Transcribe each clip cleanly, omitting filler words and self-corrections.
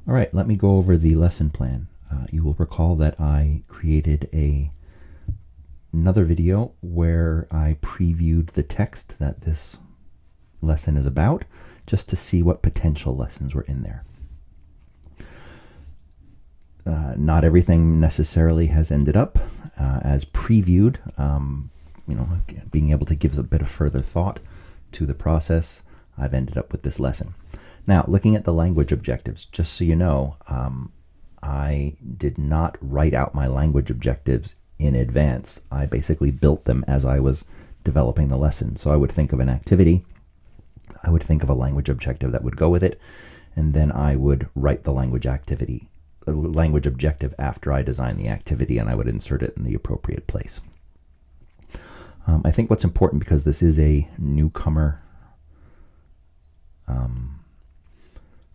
All right, let me go over the lesson plan. You will recall that I created another video where I previewed the text that this lesson is about, just to see what potential lessons were in there. Not everything necessarily has ended up as previewed. Being able to give a bit of further thought to the process, I've ended up with this lesson. Now, looking at the language objectives, just so you know, I did not write out my language objectives in advance. I basically built them as I was developing the lesson. So I would think of an activity, I would think of a language objective that would go with it, and then I would write the language objective after I design the activity, and I would insert it in the appropriate place. I think what's important, because this is a newcomer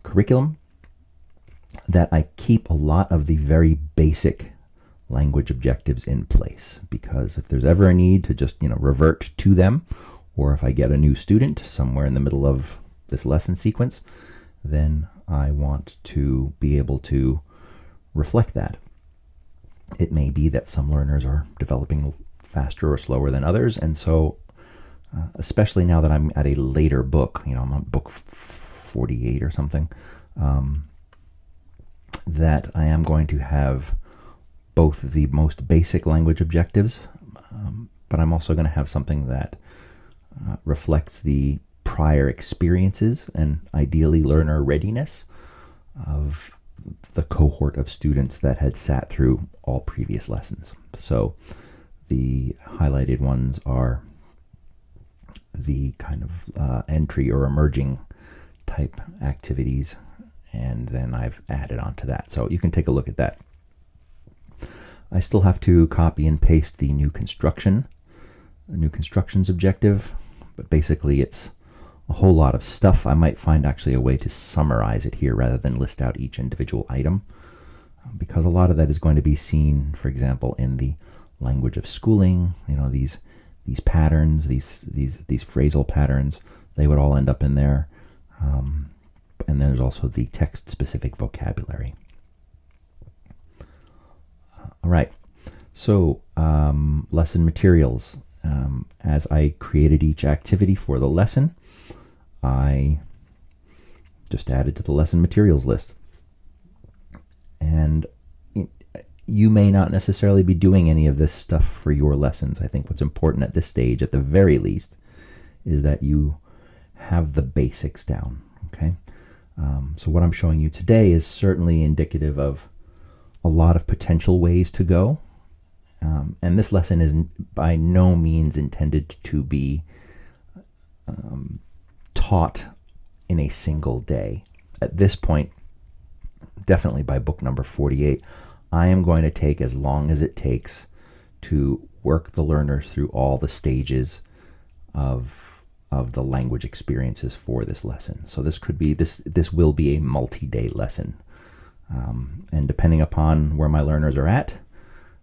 curriculum, that I keep a lot of the very basic language objectives in place, because if there's ever a need to just revert to them, or if I get a new student somewhere in the middle of this lesson sequence, then I want to be able to reflect that. It may be that some learners are developing faster or slower than others, and so especially now that I'm at a later book, I'm on book 48 or something, that I am going to have both the most basic language objectives, but I'm also going to have something that reflects the prior experiences and ideally learner readiness of the cohort of students that had sat through all previous lessons. So the highlighted ones are the kind of entry or emerging type activities, and then I've added on to that. So you can take a look at that. I still have to copy and paste the new constructions objective, but basically it's a whole lot of stuff. I might find actually a way to summarize it here rather than list out each individual item, because a lot of that is going to be seen, for example, in the language of schooling. These patterns, these phrasal patterns, they would all end up in there. And there's also the text-specific vocabulary. All right, so lesson materials. As I created each activity for the lesson, I just added to the lesson materials list. And you may not necessarily be doing any of this stuff for your lessons. I think what's important at this stage, at the very least, is that you have the basics down, okay? So what I'm showing you today is certainly indicative of a lot of potential ways to go. And this lesson is by no means intended to be taught in a single day. At this point, definitely by book number 48, I am going to take as long as it takes to work the learners through all the stages of the language experiences for this lesson. So this will be a multi-day lesson. And depending upon where my learners are at,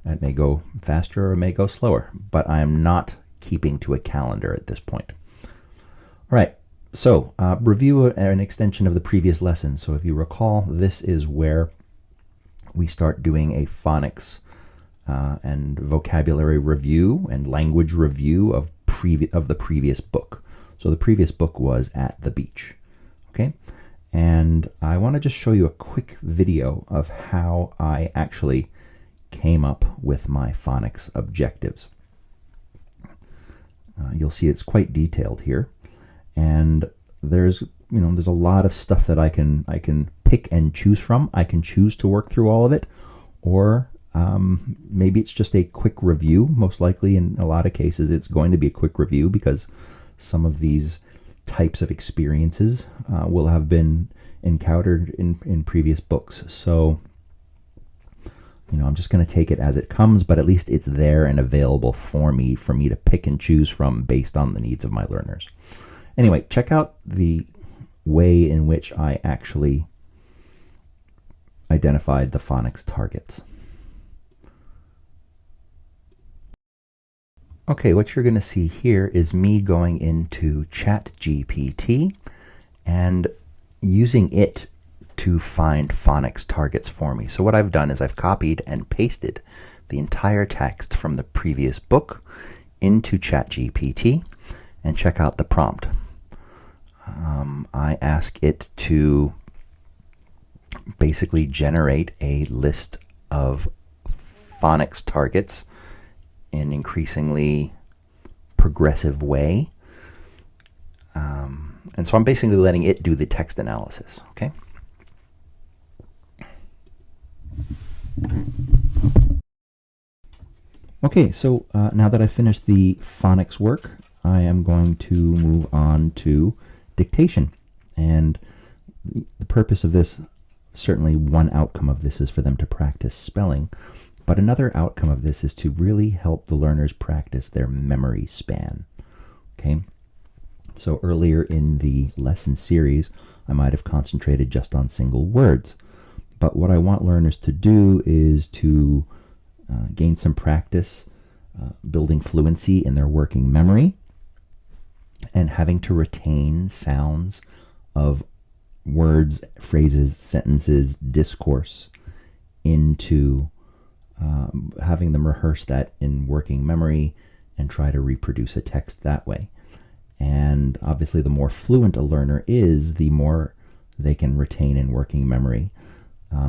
it may go faster or it may go slower, but I am not keeping to a calendar at this point. All right, so review an extension of the previous lesson. So if you recall, this is where we start doing a phonics and vocabulary review and language review of the previous book. So the previous book was At the Beach, okay? And I want to just show you a quick video of how I actually came up with my phonics objectives. You'll see it's quite detailed here, and there's a lot of stuff that I can pick and choose from. I can choose to work through all of it, or maybe it's just a quick review. Most likely, in a lot of cases, it's going to be a quick review because some of these types of experiences will have been encountered in previous books. So, I'm just going to take it as it comes, but at least it's there and available for me to pick and choose from based on the needs of my learners. Anyway, check out the way in which I actually identified the phonics targets. Okay, what you're going to see here is me going into ChatGPT and using it to find phonics targets for me. So what I've done is I've copied and pasted the entire text from the previous book into ChatGPT, and check out the prompt. I ask it to basically generate a list of phonics targets in an increasingly progressive way. And so I'm basically letting it do the text analysis, okay? Okay, so now that I've finished the phonics work, I am going to move on to dictation. And the purpose of this, certainly one outcome of this is for them to practice spelling, but another outcome of this is to really help the learners practice their memory span, okay? So earlier in the lesson series, I might have concentrated just on single words, but what I want learners to do is to gain some practice building fluency in their working memory and having to retain sounds of words, phrases, sentences, discourse into having them rehearse that in working memory and try to reproduce a text that way. And obviously the more fluent a learner is, the more they can retain in working memory.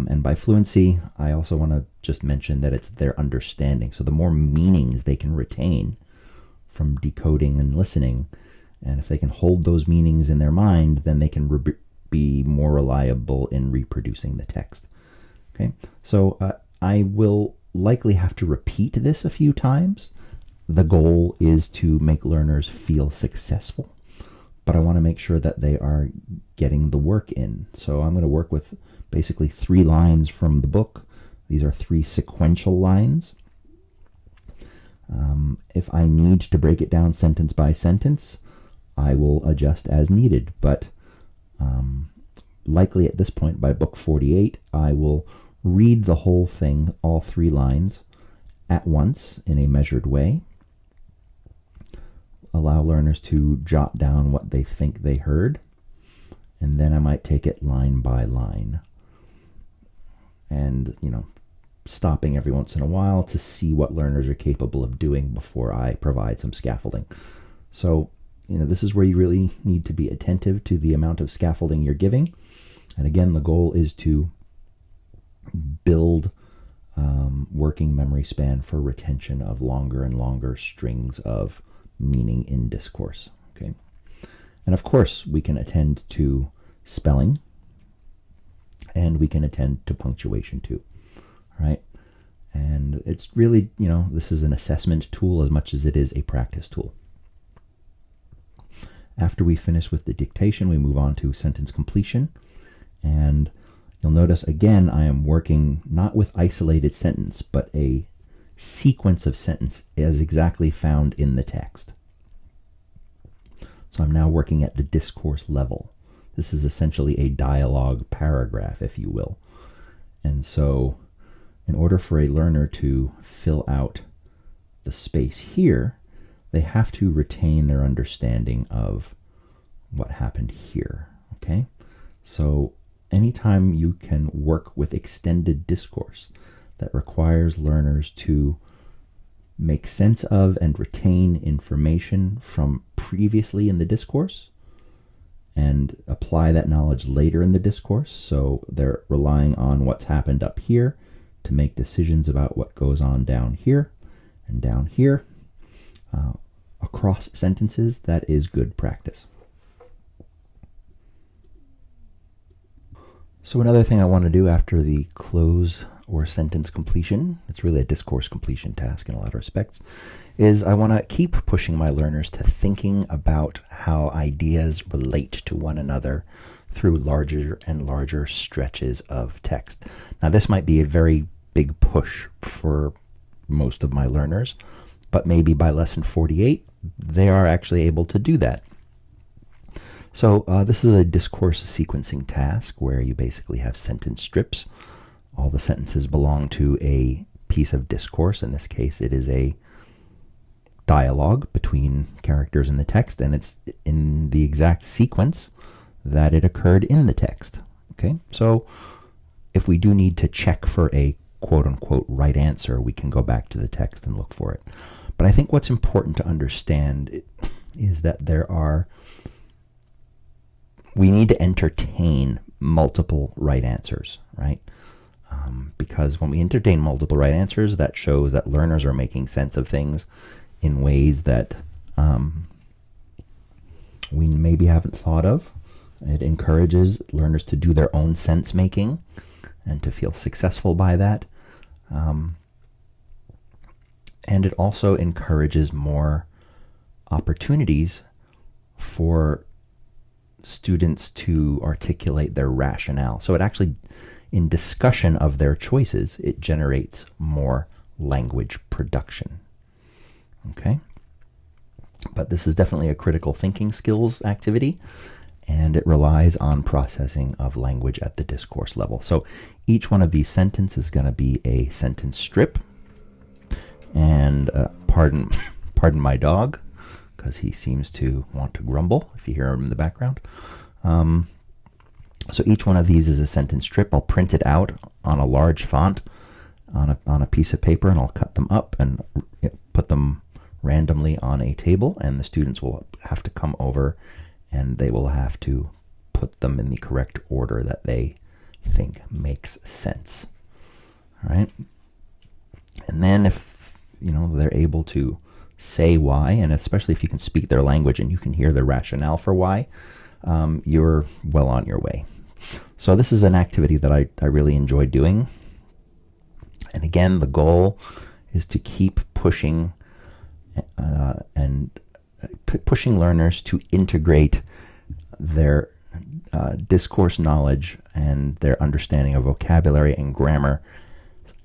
And by fluency, I also want to just mention that it's their understanding. So the more meanings they can retain from decoding and listening, and if they can hold those meanings in their mind, then they can be more reliable in reproducing the text. Okay, so I will likely have to repeat this a few times. The goal is to make learners feel successful, but I want to make sure that they are getting the work in. So I'm going to work with basically 3 lines from the book. These are 3 sequential lines. If I need to break it down sentence by sentence, I will adjust as needed, but likely at this point, by book 48, I will read the whole thing, all 3 lines, at once in a measured way. Allow learners to jot down what they think they heard, and then I might take it line by line. And, stopping every once in a while to see what learners are capable of doing before I provide some scaffolding. So, this is where you really need to be attentive to the amount of scaffolding you're giving. And again, the goal is to build working memory span for retention of longer and longer strings of meaning in discourse. Okay, and of course we can attend to spelling, and we can attend to punctuation too. Right, and it's really this is an assessment tool as much as it is a practice tool. After we finish with the dictation, we move on to sentence completion, and you'll notice again I am working not with isolated sentence, but a sequence of sentence as exactly found in the text. So I'm now working at the discourse level. This is essentially a dialogue paragraph, if you will. And so in order for a learner to fill out the space here, they have to retain their understanding of what happened here. Okay? So anytime you can work with extended discourse that requires learners to make sense of and retain information from previously in the discourse and apply that knowledge later in the discourse, so they're relying on what's happened up here to make decisions about what goes on down here and down here across sentences, that is good practice. So another thing I want to do after the close or sentence completion, it's really a discourse completion task in a lot of respects, is I want to keep pushing my learners to thinking about how ideas relate to one another through larger and larger stretches of text. Now this might be a very big push for most of my learners, but maybe by lesson 48 they are actually able to do that. So this is a discourse sequencing task where you basically have sentence strips. All the sentences belong to a piece of discourse. In this case, it is a dialogue between characters in the text, and it's in the exact sequence that it occurred in the text. Okay, so if we do need to check for a quote-unquote right answer, we can go back to the text and look for it. But I think what's important to understand is that we need to entertain multiple right answers, right? Because when we entertain multiple right answers, that shows that learners are making sense of things in ways that we maybe haven't thought of. It encourages learners to do their own sense making and to feel successful by that. And it also encourages more opportunities for students to articulate their rationale. So it actually, in discussion of their choices, it generates more language production. Okay? But this is definitely a critical thinking skills activity, and it relies on processing of language at the discourse level. So each one of these sentences is going to be a sentence strip. And pardon my dog, because he seems to want to grumble if you hear him in the background. So each one of these is a sentence strip. I'll print it out on a large font on a piece of paper, and I'll cut them up and put them randomly on a table, and the students will have to come over and they will have to put them in the correct order that they think makes sense. All right? And then if they're able to say why, and especially if you can speak their language and you can hear their rationale for why, you're well on your way. So this is an activity that I really enjoy doing. And again, the goal is to keep pushing pushing learners to integrate their discourse knowledge and their understanding of vocabulary and grammar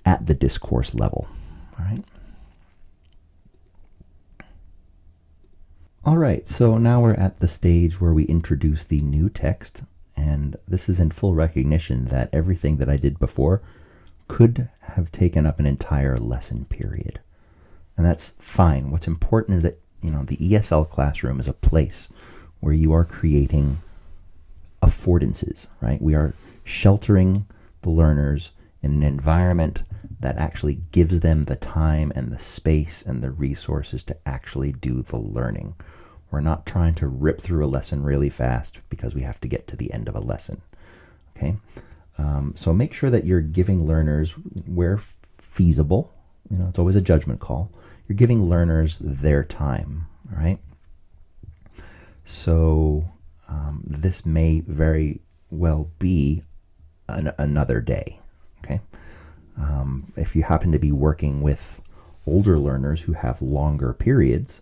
at the discourse level. All right. All right, so now we're at the stage where we introduce the new text, and this is in full recognition that everything that I did before could have taken up an entire lesson period. And that's fine. What's important is that, the ESL classroom is a place where you are creating affordances, right? We are sheltering the learners in an environment that actually gives them the time and the space and the resources to actually do the learning. We're not trying to rip through a lesson really fast because we have to get to the end of a lesson. Okay? So make sure that you're giving learners, where feasible, it's always a judgment call, you're giving learners their time, all right? So this may very well be another day, okay? If you happen to be working with older learners who have longer periods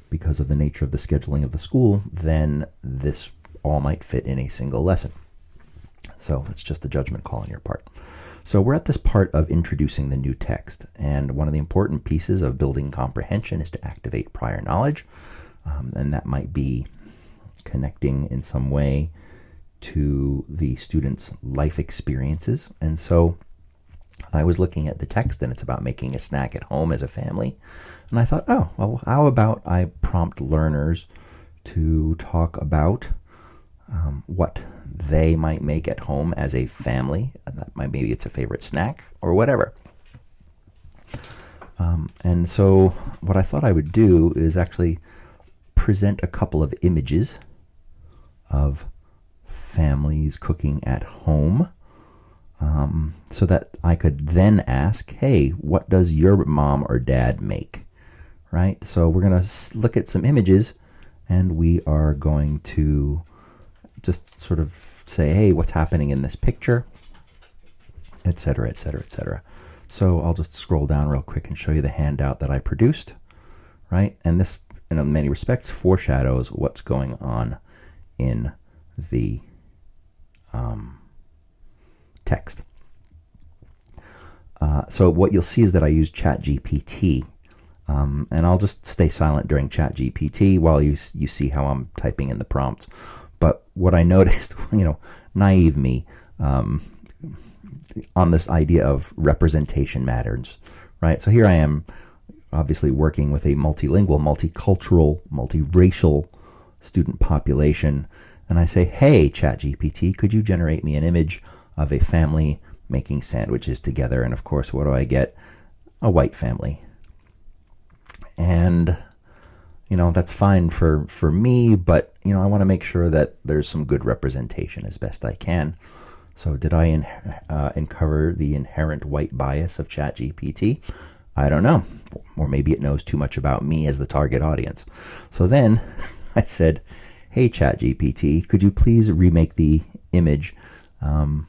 because of the nature of the scheduling of the school, then this all might fit in a single lesson. So it's just a judgment call on your part. So we're at this part of introducing the new text, and one of the important pieces of building comprehension is to activate prior knowledge, and that might be connecting in some way to the students' life experiences. And so I was looking at the text, and it's about making a snack at home as a family, and I thought, oh, well, how about I prompt learners to talk about what they might make at home as a family. Maybe it's a favorite snack or whatever. And so what I thought I would do is actually present a couple of images of families cooking at home, so that I could then ask, hey, what does your mom or dad make? Right? So we're going to look at some images, and we are going to just sort of say, hey, what's happening in this picture, et cetera, et cetera, et cetera. So I'll just scroll down real quick and show you the handout that I produced, right? And this, in many respects, foreshadows what's going on in the text. So what you'll see is that I use ChatGPT, and I'll just stay silent during ChatGPT while you see how I'm typing in the prompts. But what I noticed, naive me, on this idea of representation matters, right? So here I am, obviously working with a multilingual, multicultural, multiracial student population, and I say, hey, ChatGPT, could you generate me an image of a family making sandwiches together? And of course, what do I get? A white family. And that's fine for me, but I want to make sure that there's some good representation as best I can. So did I uncover the inherent white bias of ChatGPT? I don't know. Or maybe it knows too much about me as the target audience. So then I said, hey, ChatGPT, could you please remake the image? I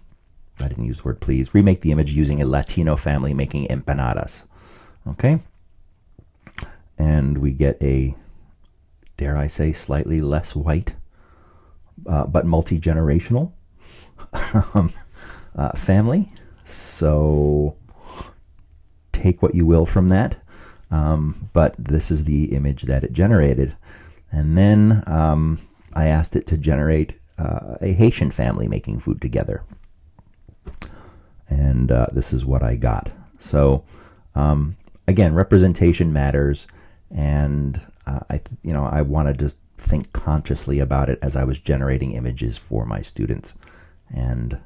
didn't use the word please. Remake the image using a Latino family making empanadas. Okay? And we get a, dare I say, slightly less white, but multi-generational family. So take what you will from that. But this is the image that it generated. And then I asked it to generate a Haitian family making food together. And this is what I got. So again, representation matters. And I wanted to think consciously about it as I was generating images for my students, and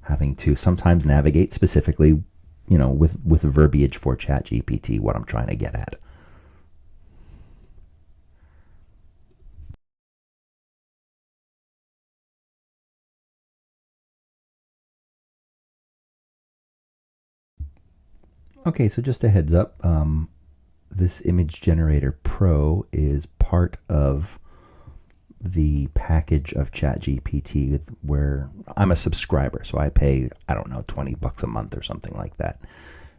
having to sometimes navigate specifically, with verbiage for ChatGPT, what I'm trying to get at. Okay, so just a heads up, this Image Generator Pro is part of the package of ChatGPT where I'm a subscriber, so I pay, I don't know, $20 a month or something like that.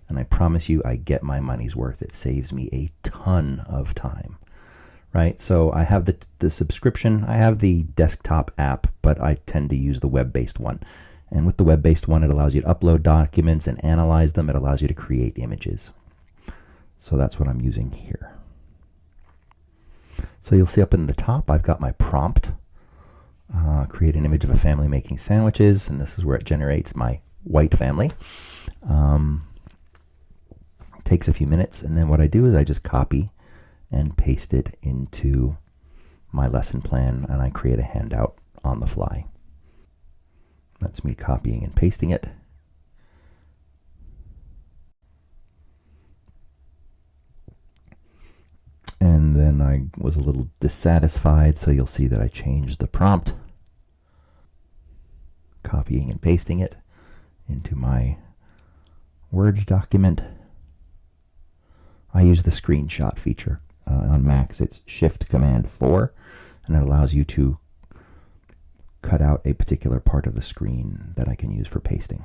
And I promise you, I get my money's worth. It saves me a ton of time, right? So I have the subscription. I have the desktop app, but I tend to use the web-based one. And with the web-based one, it allows you to upload documents and analyze them. It allows you to create images. So that's what I'm using here. So you'll see up in the top, I've got my prompt, create an image of a family making sandwiches, and this is where it generates my white family. Takes a few minutes, and then what I do is I just copy and paste it into my lesson plan, and I create a handout on the fly. That's me copying and pasting it. And then I was a little dissatisfied, so you'll see that I changed the prompt, copying and pasting it into my Word document. I use the screenshot feature on Macs. It's Shift-Command-4, and it allows you to cut out a particular part of the screen that I can use for pasting.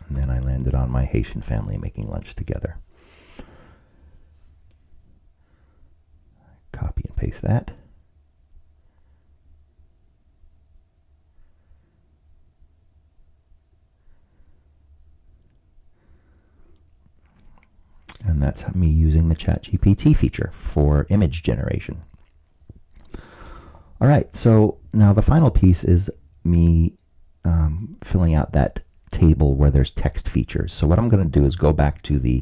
And then I landed on my Haitian family making lunch together. Copy and paste that. And that's me using the ChatGPT feature for image generation. All right, so now the final piece is me filling out that table where there's text features. So what I'm going to do is go back to the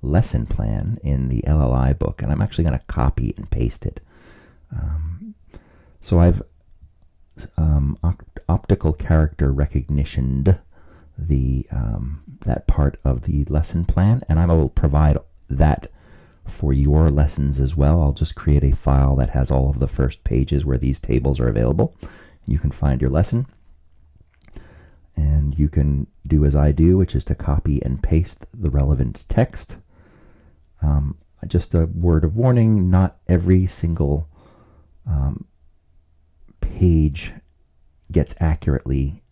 lesson plan in the LLI book, and I'm actually going to copy and paste it. So I've optical character recognitioned the that part of the lesson plan, and I will provide that for your lessons as well. I'll just create a file that has all of the first pages where these tables are available. You can find your lesson, and you can do as I do, which is to copy and paste the relevant text. Just a word of warning, not every single page gets accurately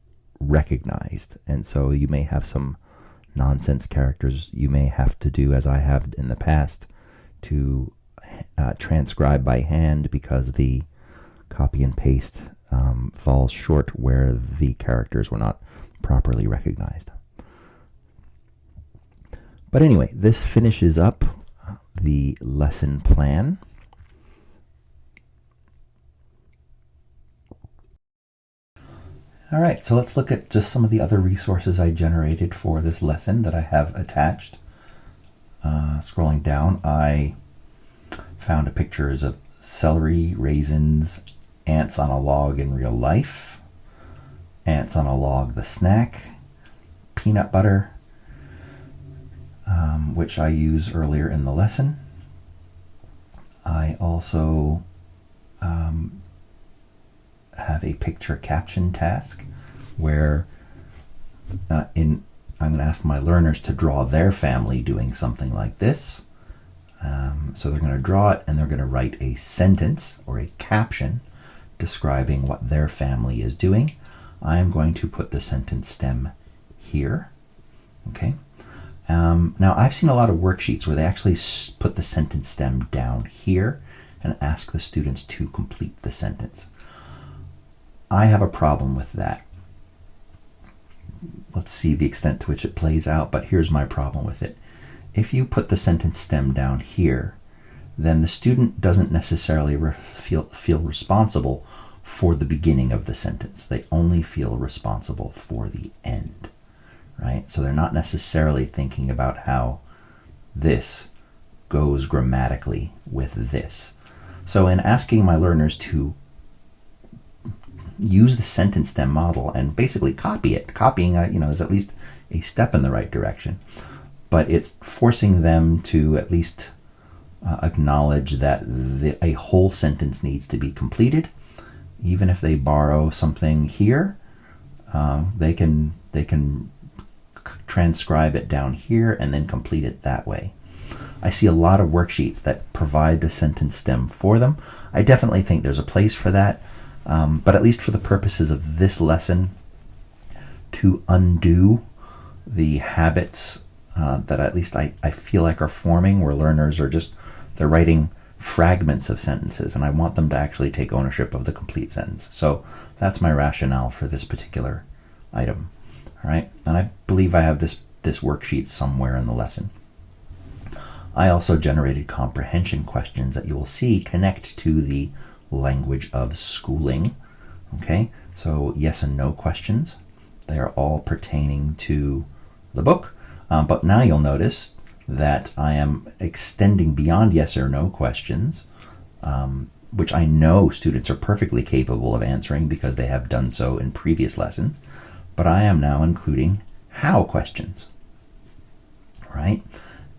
recognized, and so you may have some nonsense characters you may have to do, as I have in the past, to transcribe by hand because the copy and paste falls short where the characters were not properly recognized. But anyway, this finishes up the lesson plan. All right, so let's look at just some of the other resources I generated for this lesson that I have attached. Scrolling down, I found pictures of celery, raisins, ants on a log in real life, ants on a log the snack, peanut butter, which I used earlier in the lesson. I also have a picture caption task where I'm going to ask my learners to draw their family doing something like this. So they're going to draw it and they're going to write a sentence or a caption describing what their family is doing. I am going to put the sentence stem here. Okay. Now I've seen a lot of worksheets where they actually put the sentence stem down here and ask the students to complete the sentence. I have a problem with that. Let's see the extent to which it plays out, but here's my problem with it. If you put the sentence stem down here, then the student doesn't necessarily feel responsible for the beginning of the sentence. They only feel responsible for the end, right? So they're not necessarily thinking about how this goes grammatically with this. So in asking my learners to use the sentence stem model and basically copy it, copying is at least a step in the right direction, but it's forcing them to at least acknowledge that a whole sentence needs to be completed. Even if they borrow something here, they can transcribe it down here and then complete it that way. I see a lot of worksheets that provide the sentence stem for them. I definitely think there's a place for that, but at least for the purposes of this lesson, to undo the habits that at least I feel like are forming, where learners are they're writing fragments of sentences, and I want them to actually take ownership of the complete sentence. So that's my rationale for this particular item. All right, and I believe I have this worksheet somewhere in the lesson. I also generated comprehension questions that you will see connect to the language of schooling. Okay, so yes and no questions. They are all pertaining to the book, but now you'll notice that I am extending beyond yes or no questions, which I know students are perfectly capable of answering because they have done so in previous lessons, but I am now including how questions, right?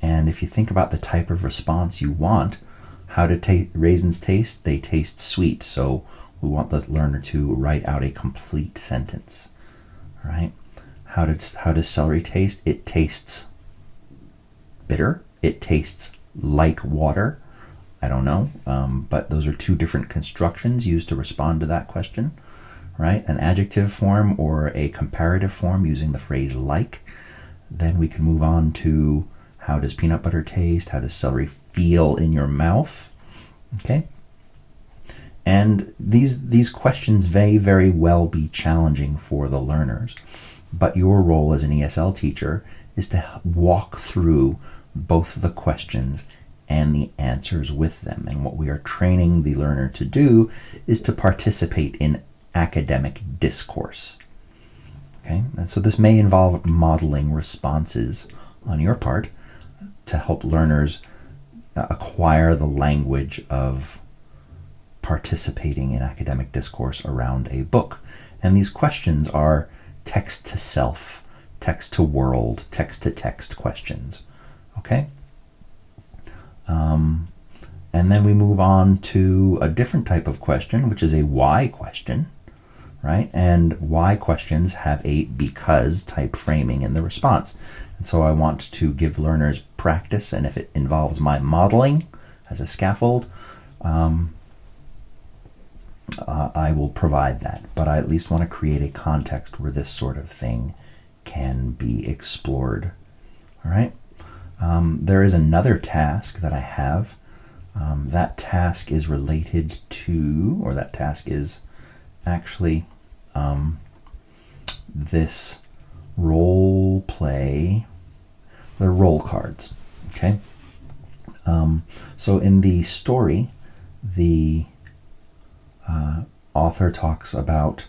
And if you think about the type of response you want, how do raisins taste? They taste sweet. So we want the learner to write out a complete sentence, right? How does celery taste? It tastes bitter. It tastes like water. I don't know, but those are two different constructions used to respond to that question, right? An adjective form or a comparative form using the phrase like. Then we can move on to how does peanut butter taste? How does celery feel in your mouth? Okay. And these questions may very well be challenging for the learners, but your role as an ESL teacher is to walk through both the questions and the answers with them. And what we are training the learner to do is to participate in academic discourse. Okay, and so this may involve modeling responses on your part to help learners acquire the language of participating in academic discourse around a book. And these questions are text to self, text to world, text to text questions. Okay? And then we move on to a different type of question, which is a why question, right? And why questions have a because type framing in the response. And so I want to give learners practice, and if it involves my modeling as a scaffold, I will provide that. But I at least want to create a context where this sort of thing can be explored. All right? There is another task that I have. That task is related to, or that task is actually this role play, the role cards. Okay? So in the story, the author talks about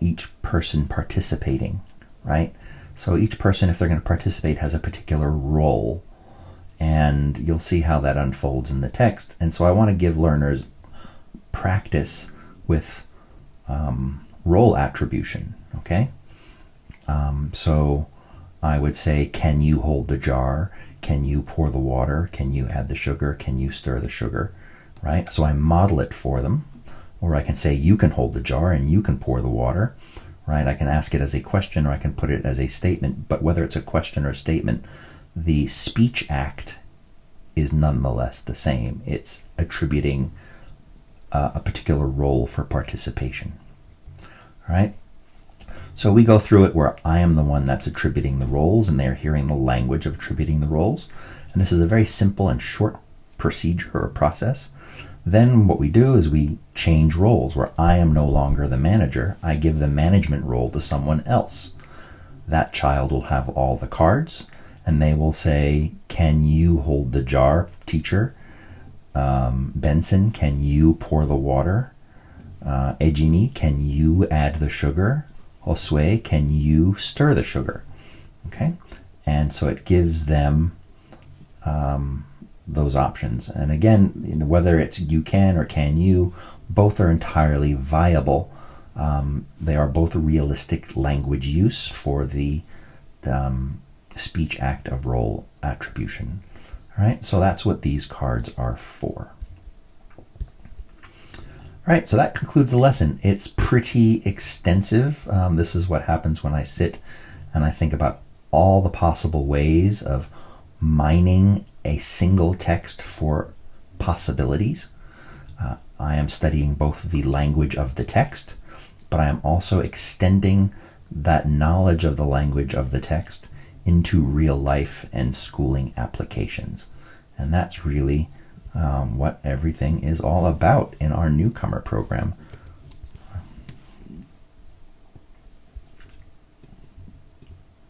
each person participating, right? So each person, if they're going to participate, has a particular role, and you'll see how that unfolds in the text. And so I want to give learners practice with role attribution, okay? So I would say, can you hold the jar? Can you pour the water? Can you add the sugar? Can you stir the sugar, right? So I model it for them. Or I can say, you can hold the jar and you can pour the water, right? I can ask it as a question or I can put it as a statement, but whether it's a question or a statement, the speech act is nonetheless the same. It's attributing a particular role for participation, all right? So we go through it where I am the one that's attributing the roles and they're hearing the language of attributing the roles. And this is a very simple and short procedure or process. Then what we do is we change roles where I am no longer the manager. I give the management role to someone else. That child will have all the cards and they will say, can you hold the jar, teacher? Benson, can you pour the water? Ejini, can you add the sugar? Josue, can you stir the sugar? Okay, and so it gives them those options. And again, whether it's you can or can you, both are entirely viable. They are both realistic language use for the speech act of role attribution. All right, so that's what these cards are for. All right, so that concludes the lesson. It's pretty extensive. This is what happens when I sit and I think about all the possible ways of mining a single text for possibilities. I am studying both the language of the text, but I am also extending that knowledge of the language of the text into real life and schooling applications. And that's really what everything is all about in our newcomer program.